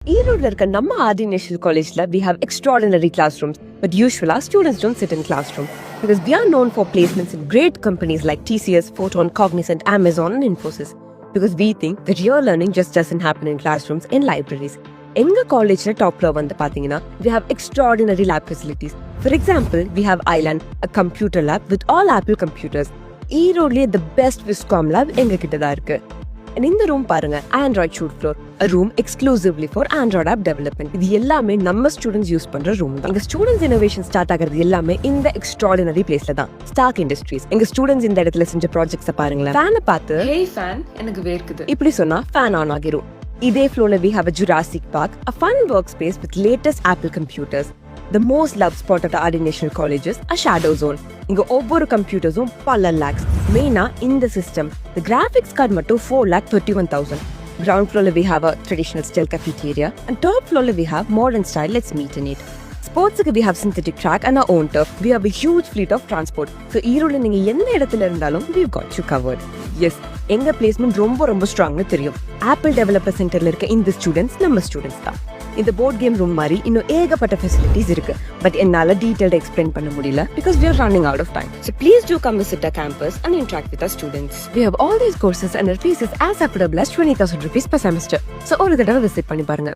ஈரோடுல இருக்க நம்ம ஆதி நேஷனல் காலேஜ்ல we have extraordinary classrooms, but usually our students don't sit in classroom because we are known for placements in great companies like TCS, Photon, Cognizant, Amazon, and Infosys. Because we think that real learning just doesn't happen in classrooms, in libraries. எங்க காலேஜ்ல டாப்ல வந்து பாத்தீங்கன்னா we have extraordinary lab facilities. For example, we have Island, a computer lab with all Apple computers. ஈரோட்லயே the best Viscom lab எங்க கிட்ட தான் இருக்கு. And இந்த ரூம் பாருங்க, Android shoot floor, a room exclusively for Android app development. இது எல்லாமே நம்ம students use பண்ற ரூம் தான். எங்க ஸ்டூடெண்ட்ஸ் இனோவேஷன் ஸ்டார்ட் ஆகிறது எல்லாமே இந்த எக்ஸ்ட்ராடினரி பிளேஸ்ல தான். ஸ்டார்க் இண்டஸ்ட்ரீஸ் எங்க ஸ்டூடெண்ட்ஸ் இந்த இடத்துல செஞ்ச ப்ராஜெக்ட்ஸை பாருங்களேன். ஃபேனை பார்த்து ஹே ஃபேன் எனக்கு வேர்க்குது இப்படி சொன்னா ஃபேன் ஆன் ஆகிரும். இதே ஃப்ளோல we have a Jurassic Park, a fun workspace with latest Apple computers. The most loved spot at our national colleges, a shadow zone. இங்க ஒவ்வொரு கம்ப்யூட்டர்ஸும் பல lakhs. மெயினா இந்த சிஸ்டம் the graphics card மட்டும் 4,31,000. Ground floor we have a traditional style cafeteria and top floor we have modern style let's meet in it. ஸ்போர்ட்ஸுக்கு we have synthetic track and our own turf. We have a huge fleet of transport. So ஈரோடுல நீங்க எந்த இடத்துல இருந்தாலும் we've got you covered. Yes, எங்க placement ரொம்ப ஸ்ட்ராங்னு தெரியும். Apple developer சென்டர்ல இருக்க இந்த ஸ்டூடெண்ட்ஸ் நம்ம ஸ்டூடெண்ட்ஸ் தான். இந்த போர்ட் கேம் ரூம் மாதிரி இன்னும் ஏகப்பட்ட ஃபெசிலிட்டிஸ் இருக்கு. பட் என்னால டீடைல்டா எக்ஸ்பிளைன் பண்ண முடியல because we are running out of time. So please do come visit our campus and interact with our students. We have all these courses and our fees is as affordable as 20,000 rupees per semester. So ஒரு தடவை visit பண்ணி பாருங்க.